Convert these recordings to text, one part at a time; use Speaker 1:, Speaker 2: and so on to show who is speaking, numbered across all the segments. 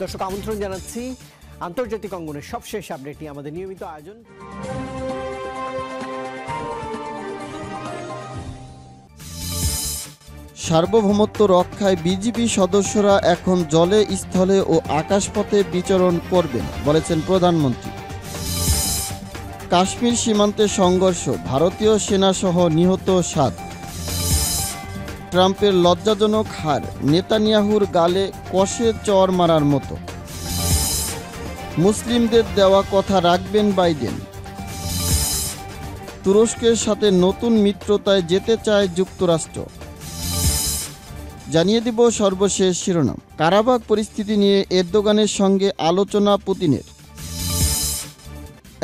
Speaker 1: দর্শক আমন্ত্রণ জানাচ্ছি আন্তর্জাতিক অঙ্গনের সবশেষ আপডেট নিয়ে আমাদের নিয়মিত আয়োজন।
Speaker 2: সার্বভৌমত্ব রক্ষায় বিজিবি সদস্যরা এখন জলে, স্থলে ও আকাশপথে বিচরণ করবেন বলেছেন প্রধানমন্ত্রী। কাশ্মীর সীমান্তে সংঘর্ষ, ভারতীয় সেনাসহ নিহত 7। ট্রাম্পের লজ্জাজনক হার, নেতানিয়াহুর গালে কষে চর মারার মতো। মুসলিমদের দেওয়া কথা রাখবেন বাইডেন। তুরস্কের সাথে নতুন মিত্রতায় যেতে চায় যুক্তরাষ্ট্র। জানিয়ে দিব সর্বশেষ শিরোনাম। কারাবাখ পরিস্থিতি নিয়ে এরদোগানের সঙ্গে আলোচনা পুতিনের।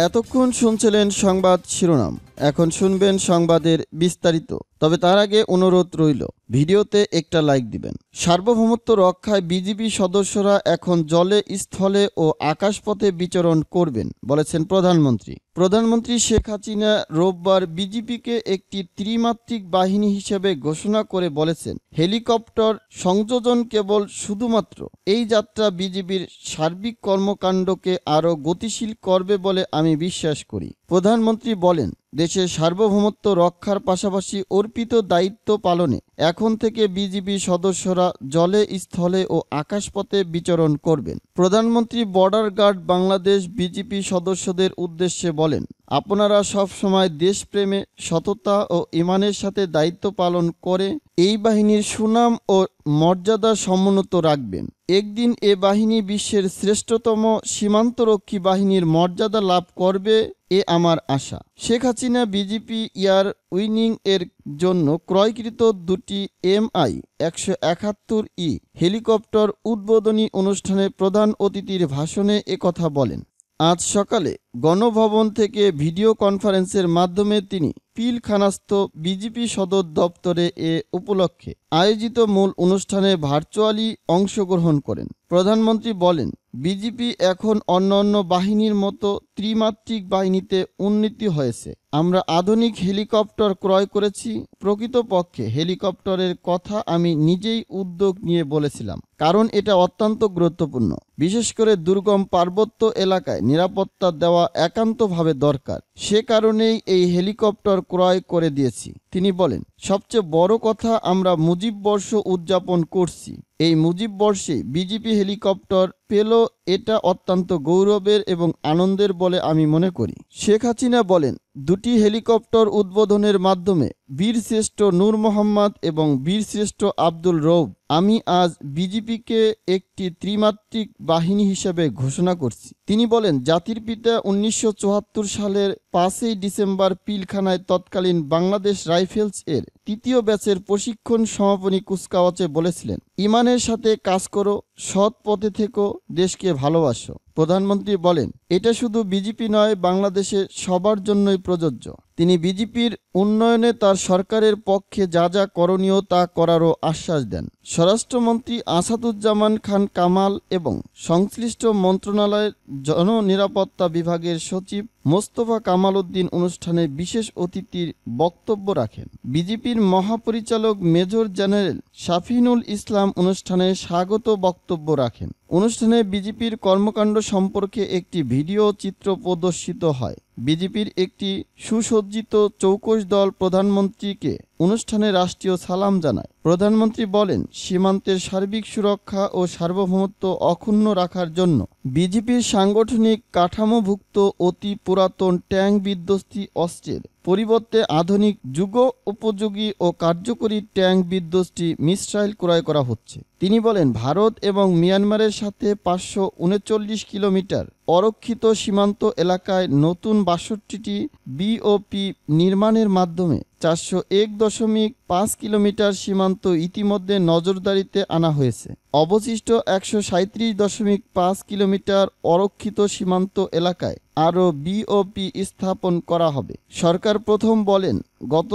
Speaker 2: এতক্ষণ শুনছিলেন সংবাদ শিরোনাম, এখন শুনবেন সংবাদের বিস্তারিত। তবে তার আগে অনুরোধ রইল, ভিডিওতে একটা লাইক দিবেন। সার্বভৌমত্ব রক্ষায় বিজিবি সদস্যরা এখন জলে, স্থলে ও আকাশপথে বিচরণ করবেন বলেছেন প্রধানমন্ত্রী। প্রধানমন্ত্রী শেখ হাসিনা রোববার বিজিবিকে একটি ত্রিমাত্রিক বাহিনী হিসেবে ঘোষণা করে বলেছেন, হেলিকপ্টার সংযোজন কেবল শুধুমাত্র এই যাত্রা বিজিবির সার্বিক কর্মকাণ্ডকে আরও গতিশীল করবে বলে আমি বিশ্বাস করি। প্রধানমন্ত্রী বলেন, দেশের সার্বভৌমত্ব রক্ষার পাশাপাশি অর্পিত দায়িত্ব পালনে এখন থেকে বিজিবি সদস্যরা জলে, স্থলে ও আকাশপথে বিচরণ করবেন। প্রধানমন্ত্রী বর্ডার গার্ড বাংলাদেশ বিজিবি সদস্যদের উদ্দেশ্যে বলেন, আপনারা সবসময় দেশপ্রেমে, সততা ও ঈমানের সাথে দায়িত্ব পালন করে এই বাহিনীর সুনাম ও মর্যাদা সমুন্নত রাখবেন। একদিন এ বাহিনী বিশ্বের শ্রেষ্ঠতম সীমান্তরক্ষী বাহিনীর মর্যাদা লাভ করবে, এ আমার আশা। Sheikh Hasina BGP air winning এর জন্য ক্রয়কৃত দুটি MI-171E হেলিকপ্টার উদ্বোধনী অনুষ্ঠানে প্রধান অতিথির ভাষণে একথা বলেন। আজ সকালে গণভবন থেকে ভিডিও কনফারেন্সের মাধ্যমে তিনি পিলখানাস্থ বিজিপি সদর দপ্তরে এ উপলক্ষে আয়োজিত মূল অনুষ্ঠানে ভার্চুয়ালি অংশগ্রহণ করেন। প্রধানমন্ত্রী বলেন, বিজিপি এখন অন্যান্য বাহিনীর মতো ত্রিমাত্রিক বাহিনীতে উন্নীত হয়েছে। আমরা আধুনিক হেলিকপ্টার ক্রয় করেছি। প্রকৃতপক্ষে হেলিকপ্টারের কথা আমি নিজেই উদ্যোগ নিয়ে বলেছিলাম, কারণ এটা অত্যন্ত গুরুত্বপূর্ণ। বিশেষ করে দুর্গম পার্বত্য এলাকায় নিরাপত্তা দেওয়া একান্তভাবে দরকার। সে কারণেই এই হেলিকপ্টার ক্রয় করে দিয়েছি। তিনি বলেন, সবচেয়ে বড় কথা, আমরা মুজিব বর্ষ উদযাপন করছি। এই মুজিব বর্ষে বিজিপি হেলিকপ্টার পেল, এটা অত্যন্ত গৌরবের এবং আনন্দের বলে আমি মনে করি। শেখ হাসিনা বলেন, দুটি হেলিকপ্টার উদ্বোধনের মাধ্যমে বীরশ্রেষ্ঠ নূর মোহাম্মদ এবং বীরশ্রেষ্ঠ আব্দুল রৌফ আমি আজ বিজিপিকে একটি ত্রিমাত্রিক বাহিনী হিসেবে ঘোষণা করছি। তিনি বলেন, জাতির পিতা 1974 সালের 5 ডিসেম্বর পিলখানায় তৎকালীন বাংলাদেশ রাইফেলস এর 3য় ব্যাচের প্রশিক্ষণ সমাপনী কুচকাওয়াজে বলেছিলেন, ঈমানের সাথে কাজ করো, সৎ পথে থেকো, দেশকে ভালোবাসো। প্রধানমন্ত্রী বলেন, এটা শুধু বিজিপি নয়, বাংলাদেশের সবার জন্যই প্রযোজ্য। তিনি বিজিপির উন্নয়নে তার সরকারের পক্ষে যা যা করণীয় তা করারও আশ্বাস দেন। স্বরাষ্ট্রমন্ত্রী আসাদুজ্জামান খান কামাল এবং সংশ্লিষ্ট মন্ত্রণালয়ের জননিরাপত্তা বিভাগের সচিব মোস্তফা কামাল উদ্দিন অনুষ্ঠানে বিশেষ অতিথির বক্তব্য রাখেন। বিজিপির মহাপরিচালক মেজর জেনারেল শাফিনুল ইসলাম অনুষ্ঠানে স্বাগত বক্তব্য রাখেন। অনুষ্ঠানে বিজিপির কর্মকাণ্ড সম্পর্কে একটি ভিডিও চিত্র প্রদর্শিত হয়। বিজিপির একটি সুসজ্জিত চৌকস দল প্রধানমন্ত্রীকে অনুষ্ঠানে রাষ্ট্রীয় সালাম জানায়। প্রধানমন্ত্রী বলেন, সীমান্তের সার্বিক সুরক্ষা ও সার্বভৌমত্ব অক্ষুণ্ণ রাখার জন্য বিজিপির সাংগঠনিক কাঠামোভুক্ত অতি পুরাতন ট্যাঙ্ক বিধ্বস্তি অস্ত্রের পরিবর্তে আধুনিক যুগ উপযোগী ও কার্যকরী ট্যাঙ্ক বিধ্বস্তি মিসাইল ক্রয় করা হচ্ছে। তিনি বলেন, ভারত এবং মিয়ানমারের সাথে 539 কিলোমিটার অরক্ষিত সীমান্ত এলাকায় নতুন 62টি বিওপি নির্মাণের মাধ্যমে 401.5 কিলোমিটার সীমান্ত ইতিমধ্যে নজরদারিতে আনা হয়েছে। অবশিষ্ট 137.5 কিলোমিটার অরক্ষিত সীমান্ত এলাকায় আরও বিওপি স্থাপন করা হবে। সরকার প্রথম বলেন, গত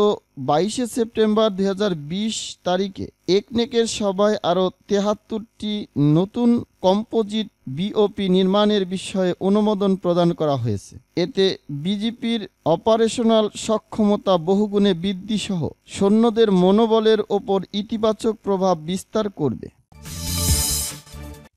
Speaker 2: 22 সেপ্টেম্বর 2020 তারিখে একনেকের সভায় আরও 73টি নতুন কম্পোজিট বিওপি নির্মাণের বিষয়ে অনুমোদন প্রদান করা হয়েছে। এতে বিজিপির অপারেশনাল সক্ষমতা বহুগুণে বৃদ্ধি সহ সৈন্যদের মনোবলের ওপর ইতিবাচক প্রভাব বিস্তার করবে।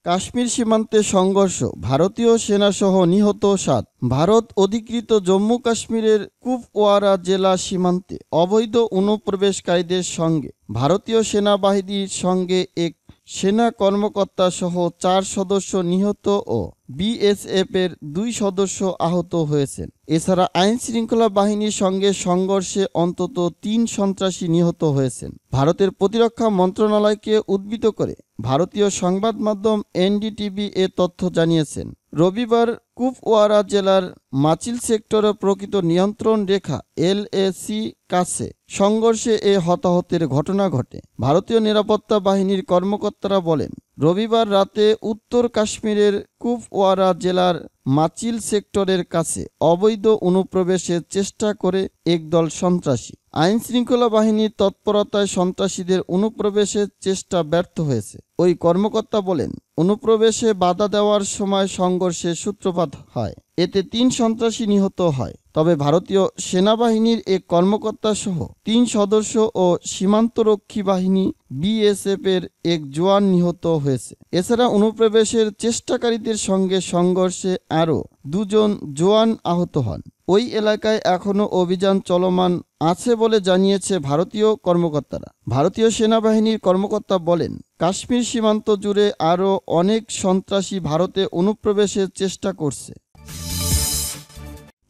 Speaker 2: কাশ্মীর সীমান্তে সংঘর্ষ, ভারতীয় সেনাসহ নিহত 7। ভারত অধিকৃত জম্মু কাশ্মীরের কুপওয়ারা জেলা সীমান্তে অবৈধ অনুপ্রবেশকারীদের সঙ্গে ভারতীয় সেনাবাহিনীর সঙ্গে এক সেনা কর্মকর্তা সহ 4 সদস্য নিহত ও বিএসএফের 2 সদস্য আহত হয়েছেন। এছাড়া আইন শৃঙ্খলা বাহিনীর সঙ্গে সংঘর্ষে অন্তত 3 সন্ত্রাসী নিহত হয়েছেন। ভারতের প্রতিরক্ষা মন্ত্রণালয়কে উদ্ধৃত করে ভারতীয় সংবাদ মাধ্যম এনডিটিভি এ তথ্য জানিয়েছেন। রবিবার কুপওয়ারা জেলার মাচিল সেক্টরে প্রকৃত নিয়ন্ত্রণ রেখা এলএসি কাছে সংঘর্ষে এ হতাহতের ঘটনা ঘটে। ভারতীয় নিরাপত্তা বাহিনীর কর্মকর্তারা বলেন, রবিবার রাতে উত্তর কাশ্মীরের কুপওয়ারা জেলার মাচিল সেক্টরের কাছে অবৈধ অনুপ্রবেশের চেষ্টা করে একদল সন্ত্রাসী। আইন শৃঙ্খলা বাহিনীর তৎপরতায় সন্ত্রাসীদের অনুপ্রবেশের চেষ্টা ব্যর্থ হয়েছে। ওই কর্মকর্তা বলেন, অনুপ্রবেশে বাধা দেওয়ার সময় সংঘর্ষের সূত্রপাত হয়। এতে 3 সন্ত্রাসী নিহত হয়। তবে ভারতীয় সেনাবাহিনীর এক কর্মকর্তা সহ 3 সদস্য ও সীমান্তরক্ষী বাহিনী বিএসএফ এর এক জওয়ান নিহত হয়েছে। এছাড়া অনুপ্রবেশের চেষ্টাকারীদের সঙ্গে সংঘর্ষে আরও 2 জন জওয়ান আহত হন। ওই এলাকায় এখনও অভিযান চলমান আছে বলে জানিয়েছে ভারতীয় কর্মকর্তারা। ভারতীয় সেনাবাহিনীর কর্মকর্তা বলেন, কাশ্মীর সীমান্ত জুড়ে আরও অনেক সন্ত্রাসী ভারতে অনুপ্রবেশের চেষ্টা করছে।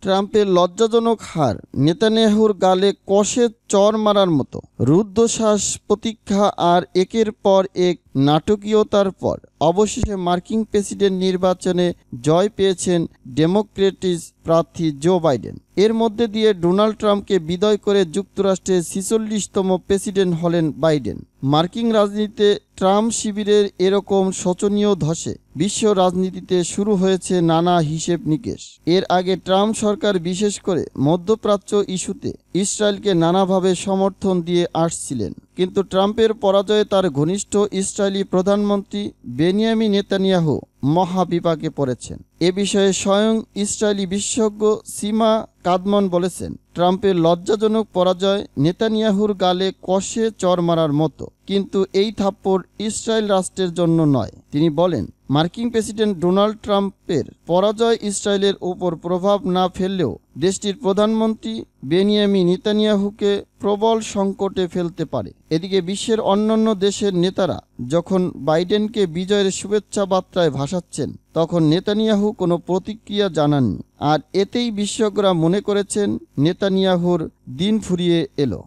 Speaker 2: ট্রাম্পের লজ্জাজনক হার, নেতানিয়াহুর গালে কষে চর মারার মতো রুদ্ধশ্বাস প্রতীক্ষা আর একের পর এক নাটকীয়তার পর অবশেষে মার্কিন প্রেসিডেন্ট নির্বাচনে জয় পেয়েছেন ডেমোক্রেটিক প্রার্থী জো বাইডেন। এর মধ্যে দিয়ে ডোনাল্ড ট্রাম্পকে বিদায় করে যুক্তরাষ্ট্রের 46তম প্রেসিডেন্ট হলেন বাইডেন। মার্কিন রাজনীতিতে ট্রাম্প শিবিরের এরকম শোচনীয় ধসে বিশ্ব রাজনীতিতে শুরু হয়েছে নানা হিসেব নিকেশ। এর আগে ট্রাম্প সরকার বিশেষ করে মধ্যপ্রাচ্য ইস্যুতে ইসরায়েলকে নানাভাবে সমর্থন দিয়ে আসছিলেন, কিন্তু ট্রাম্পের পরাজয়ে তার ঘনিষ্ঠ ইসরায়েলি প্রধানমন্ত্রী বেনিয়ামিন নেতানিয়াহু মহাবিপাকে পড়েছেন। এ বিষয়ে স্বয়ং ইসরায়েলি বিশেষজ্ঞ সীমা কাদমন বলেছেন, ট্রাম্পের লজ্জাজনক পরাজয় নেতানিয়াহুর গালে কষে চর মারার মতো, কিন্তু এই থাপ্পড় ইসরায়েল রাষ্ট্রের জন্য নয়। তিনি বলেন, মার্কিন প্রেসিডেন্ট ডোনাল্ড ট্রাম্পের পরাজয় ইসরায়েলের ওপর প্রভাব না ফেললেও দেশটির প্রধানমন্ত্রী বেনিয়ামিন নেতানিয়াহুকে প্রবল সংকটে ফেলতে পারে। এদিকে বিশ্বের অন্যান্য দেশের নেতারা যখন বাইডেনকে বিজয়ের শুভেচ্ছা বার্তায় ভাসাচ্ছেন, তখন নেতানিয়াহু কোনো প্রতিক্রিয়া জানাননি। আর এতেই বিশেষজ্ঞরা মনে করেছেন নেতানিয়াহুর দিন ফুরিয়ে এলো।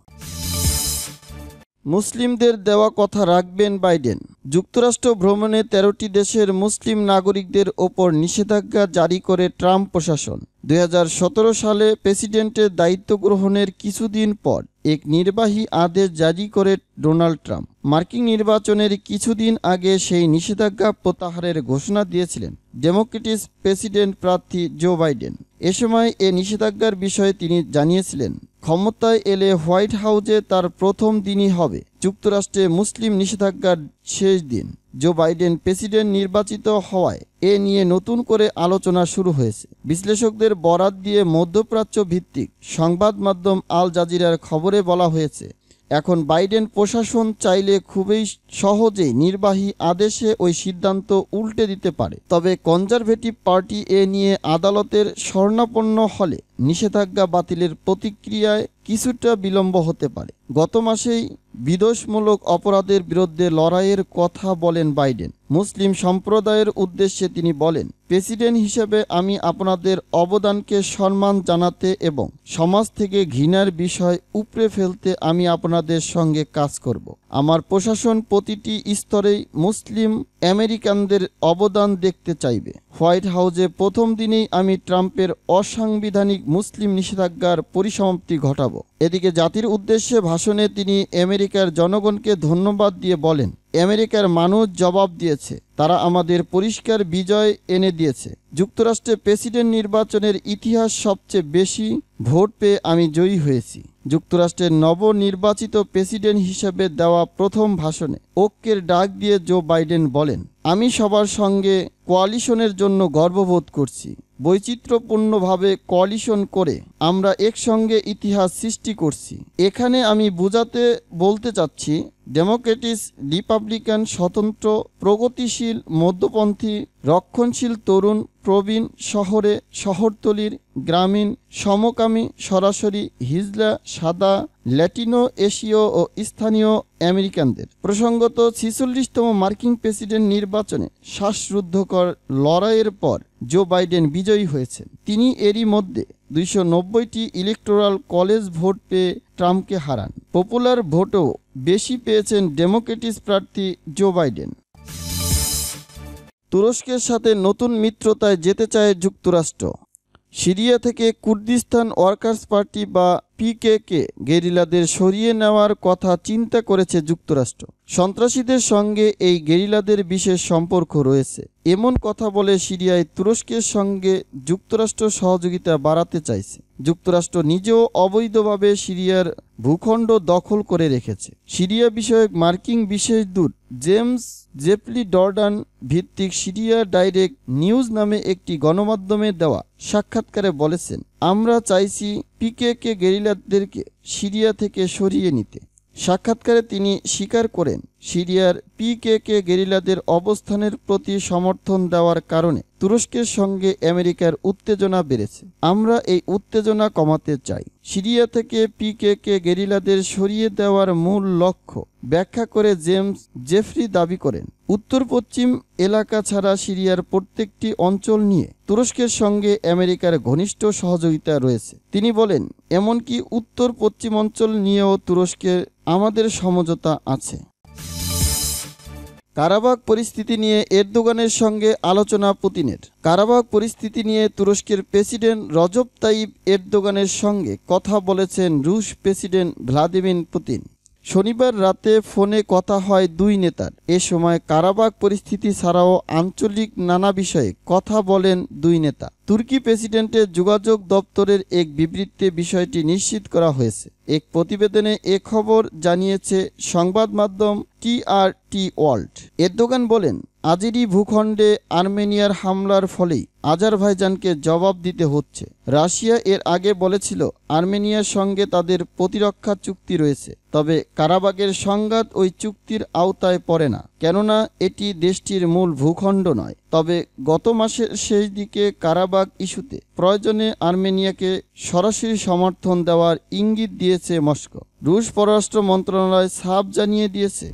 Speaker 2: মুসলিমদের দেওয়া কথা রাখবেন বাইডেন। যুক্তরাষ্ট্র ভ্রমণে 13টি দেশের মুসলিম নাগরিকদের ওপর নিষেধাজ্ঞা জারি করে ট্রাম্প প্রশাসন। 2017 সালে প্রেসিডেন্টের দায়িত্ব গ্রহণের কিছুদিন পর এক নির্বাহী আদেশ জারি করে ডোনাল্ড ট্রাম্প মার্কিন নির্বাচনের কিছুদিন আগে সেই নিষেধাজ্ঞা প্রত্যাহারের ঘোষণা দিয়েছিলেন ডেমোক্রেটিক প্রেসিডেন্ট প্রার্থী জো বাইডেন। এ সময় এ নিষেধাজ্ঞার বিষয়ে তিনি জানিয়েছিলেন, ক্ষমতায় এলে হোয়াইট হাউসে তার প্রথম দিনই হবে যুক্তরাষ্ট্রে মুসলিম নিষেধাজ্ঞার শেষ দিন। জো বাইডেন প্রেসিডেন্ট নির্বাচিত হওয়ায় এ নিয়ে নতুন করে আলোচনা শুরু হয়েছে। বিশ্লেষকদের বরাত দিয়ে মধ্যপ্রাচ্য ভিত্তিক সংবাদ মাধ্যম আল জাজিরার খবরে বলা হয়েছে, এখন বাইডেন প্রশাসন চাইলে খুবই সহজেই নির্বাহী আদেশে ওই সিদ্ধান্ত উল্টে দিতে পারে। তবে কনজারভেটিভ পার্টি এ নিয়ে আদালতের শরণাপন্ন হলে নিষেধাজ্ঞা বাতিলের প্রতিক্রিয়ায় কিছুটা বিলম্ব হতে পারে। গত মাসেই বিদ্বেষমূলক অপরাধের বিরুদ্ধে লড়াইয়ের কথা বলেন বাইডেন। মুসলিম সম্প্রদায়ের উদ্দেশ্যে তিনি বলেন, প্রেসিডেন্ট হিসেবে আমি আপনাদের অবদানকে সম্মান জানাতে এবং সমাজ থেকে ঘৃণার বিষয় উপড়ে ফেলতে আমি আপনাদের সঙ্গে কাজ করব। আমার প্রশাসন প্রতিটি স্তরেই মুসলিম আমেরিকানদের অবদান দেখতে চাইবে। হোয়াইট হাউসে প্রথম দিনেই আমি ট্রাম্পের অসাংবিধানিক মুসলিম নিষেধাজ্ঞার পরিসমাপ্তি ঘটাবো। এদিকে জাতির উদ্দেশ্যে ভাষণে তিনি আমেরিকার জনগণকে ধন্যবাদ দিয়ে বলেন, আমেরিকার মানুষ জবাব দিয়েছে, তারা আমাদের পরিষ্কার বিজয় এনে দিয়েছে। যুক্তরাষ্ট্রে প্রেসিডেন্ট নির্বাচনের ইতিহাস সবচেয়ে বেশি ভোট পেয়ে আমি জয়ী হয়েছি। যুক্তরাষ্ট্রের নবনির্বাচিত প্রেসিডেন্ট হিসেবে দেওয়া প্রথম ভাষণে ঐক্যের ডাক দিয়ে জো বাইডেন বলেন, আমি সবার সঙ্গে কোয়ালিশনের জন্য গর্ববোধ করছি। বৈচিত্র্যপূর্ণভাবে কোয়ালিশন করে আমরা একসঙ্গে ইতিহাস সৃষ্টি করছি। এখানে আমি বোঝাতে বলতে চাচ্ছি, ডেমোক্রেটিস, রিপাবলিকান, স্বতন্ত্র, প্রগতিশীল, মধ্যপন্থী, রক্ষণশীল, তরুণ, প্রবীণ, শহরে, শহরতলির, গ্রামীণ, সমকামী, সরাসরি, হিজড়া, সাদা, ল্যাটিনো, এশীয় ও স্থানীয় আমেরিকানদের। প্রসঙ্গত, 46তম মার্কিন প্রেসিডেন্ট নির্বাচনে শ্বাসরুদ্ধকর লড়াইয়ের পর জো বাইডেন বিজয়ী হয়েছেন। তিনি এরই মধ্যে 290টি ইলেকটোরাল কলেজ ভোট পেয়ে ট্রাম্পকে হারান। পপুলার ভোটও বেশি পেয়েছেন ডেমোক্রেটিক প্রার্থী জো বাইডেন। তুরস্কের সাথে নতুন মিত্রতায় যেতে চায় যুক্তরাষ্ট্র। সিরিয়া থেকে কুর্দিস্তান ওয়ার্কার্স পার্টি বা পিকেকে গেরিলাদের সরিয়ে নেওয়ার কথা চিন্তা করেছে যুক্তরাষ্ট্র। সন্ত্রাসীদের সঙ্গে এই গেরিলাদের বিশেষ সম্পর্ক রয়েছে এমন কথা বলে সিরিয়ায় তুরস্কের সঙ্গে যুক্তরাষ্ট্র সহযোগিতা বাড়াতে চাইছে। যুক্তরাষ্ট্র নিজেও অবৈধভাবে সিরিয়ার ভূখণ্ড দখল করে রেখেছে। সিরিয়া বিষয়ক মার্কিন বিশেষ দূত জেমস জেফলি ডর্ডান ভিত্তিক সিরিয়া ডাইরেক্ট নিউজ নামে একটি গণমাধ্যমে দেওয়া সাক্ষাৎকারে বলেছেন, আমরা চাইছি পিকেকে গেরিলাদেরকে সিরিয়া থেকে সরিয়ে নিতে। সাক্ষাৎকারে তিনি স্বীকার করেন, সিরিয়ার পিকেকে গেরিলাদের অবস্থানের প্রতি সমর্থন দেওয়ার কারণে তুরস্কের সঙ্গে আমেরিকার উত্তেজনা বেড়েছে। আমরা এই উত্তেজনা কমাতে চাই। সিরিয়া থেকে পিকেকে গেরিলাদের সরিয়ে দেওয়ার মূল লক্ষ্য ব্যাখ্যা করে জেমস জেফরি দাবি করেন, উত্তর পশ্চিম এলাকা ছাড়া সিরিয়ার প্রত্যেকটি অঞ্চল নিয়ে তুরস্কের সঙ্গে আমেরিকার ঘনিষ্ঠ সহযোগিতা রয়েছে। তিনি বলেন, এমনকি উত্তর পশ্চিম অঞ্চল নিয়েও তুরস্কের আমাদের সমঝোতা আছে। কারাবাখ পরিস্থিতি নিয়ে এরদোগানের সঙ্গে আলোচনা পুতিনের। কারাবাখ পরিস্থিতি নিয়ে তুরস্কের প্রেসিডেন্ট রজব তাইয়িপ এরদোগানের সঙ্গে কথা বলেছেন রুশ প্রেসিডেন্ট ভ্লাদিমির পুতিন। শনিবার রাতে ফোনে কথা হয় দুই নেতার। এ সময় কারাবাখ পরিস্থিতি ছাড়াও আঞ্চলিক নানা বিষয়ে কথা বলেন দুই নেতা। তুর্কি প্রেসিডেন্টের যোগাযোগ দপ্তরের এক বিবৃতিতে বিষয়টি নিশ্চিত করা হয়েছে। এক প্রতিবেদনে এ খবর জানিয়েছে সংবাদ মাধ্যম টিআরটি ওয়ার্ল্ড। এরদোগান বলেন, আজেরি ভূখণ্ডে আর্মেনিয়ার হামলার ফলেই আজারবাইজানকে জবাব দিতে হচ্ছে। রাশিয়া এর আগে বলেছিল আর্মেনিয়ার সঙ্গে তাদের প্রতিরক্ষা চুক্তি রয়েছে, তবে কারাবাখের সংঘাত ওই চুক্তির আওতায় পড়ে না, কেননা এটি দেশটির মূল ভূখণ্ড নয়। তবে গত মাসের শেষ দিকে কারাবাখ ইস্যুতে প্রয়োজনে আর্মেনিয়াকে সরাসরি সমর্থন দেওয়ার ইঙ্গিত দিয়েছে মস্কো। রুশ পররাষ্ট্র মন্ত্রণালয় সাফ জানিয়ে দিয়েছে,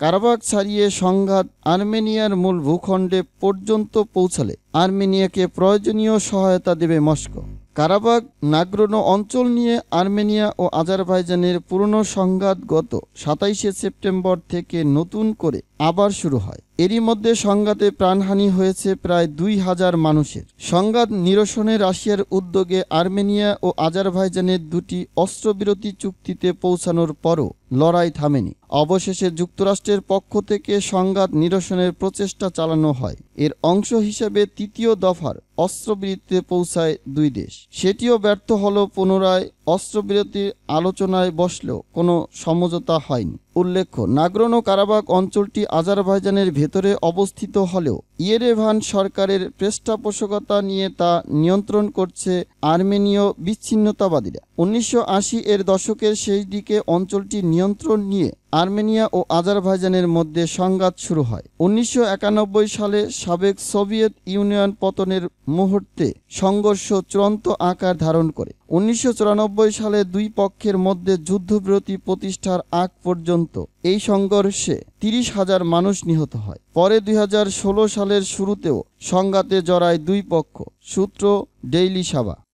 Speaker 2: কারাবাখ ছাড়িয়ে সংঘাত আর্মেনিয়ার মূল ভূখণ্ডে পর্যন্ত পৌঁছালে আর্মেনিয়াকে প্রয়োজনীয় সহায়তা দেবে মস্কো। কারাবাখ নাগরোনো অঞ্চল নিয়ে আর্মেনিয়া ও আজারবাইজানের পুরনো সংঘাত গত 27শে সেপ্টেম্বর থেকে নতুন করে আবার শুরু হয়। এরই মধ্যে সংঘাতে প্রাণহানি হয়েছে প্রায় 2000 মানুষের। সংঘাত নিরসনে রাশিয়ার উদ্যোগে আর্মেনিয়া ও আজারবাইজানের দুটি অস্ত্রবিরতি চুক্তিতে পৌঁছানোর পরও লড়াই থামেনি। অবশেষে যুক্তরাষ্ট্রের পক্ষ থেকে সংঘাত নিরসনের প্রচেষ্টা চালানো হয়। এর অংশ হিসেবে তৃতীয় দফার অস্ত্রবিরতিতে পৌঁছায় দুই দেশ। সেটিও ব্যর্থ হল। পুনরায় অস্ত্রবিরতির আলোচনায় বসলেও কোনো সমঝোতা হয়নি। উল্লেখ্য, নাগরোনো কারাবাখ অঞ্চলটি আজারবাইজানের ভেতরে অবস্থিত হলেও ইয়েরেভান সরকারের পৃষ্ঠপোষকতা নিয়ে তা নিয়ন্ত্রণ করছে আর্মেনীয় বিচ্ছিন্নতাবাদীরা। 1980 এর দশকের শেষ দিকে অঞ্চলটি নিয়ন্ত্রণ নিয়ে আর্মেনিয়া ও আজারবাইজানের মধ্যে সংঘাত শুরু হয়। 1991 সালে সাবেক সোভিয়েত ইউনিয়ন পতনের মুহূর্তে সংঘর্ষ চূড়ান্ত আকার ধারণ করে। 1994 সালে দুই পক্ষের মধ্যে যুদ্ধবিরতি প্রতিষ্ঠার আগ পর্যন্ত এই সংঘর্ষে 30,000 মানুষ নিহত হয়। পরে 2016 সালের শুরুতেও সংঘাতে জড়ায় দুই পক্ষ। সূত্র ডেইলি সাবা।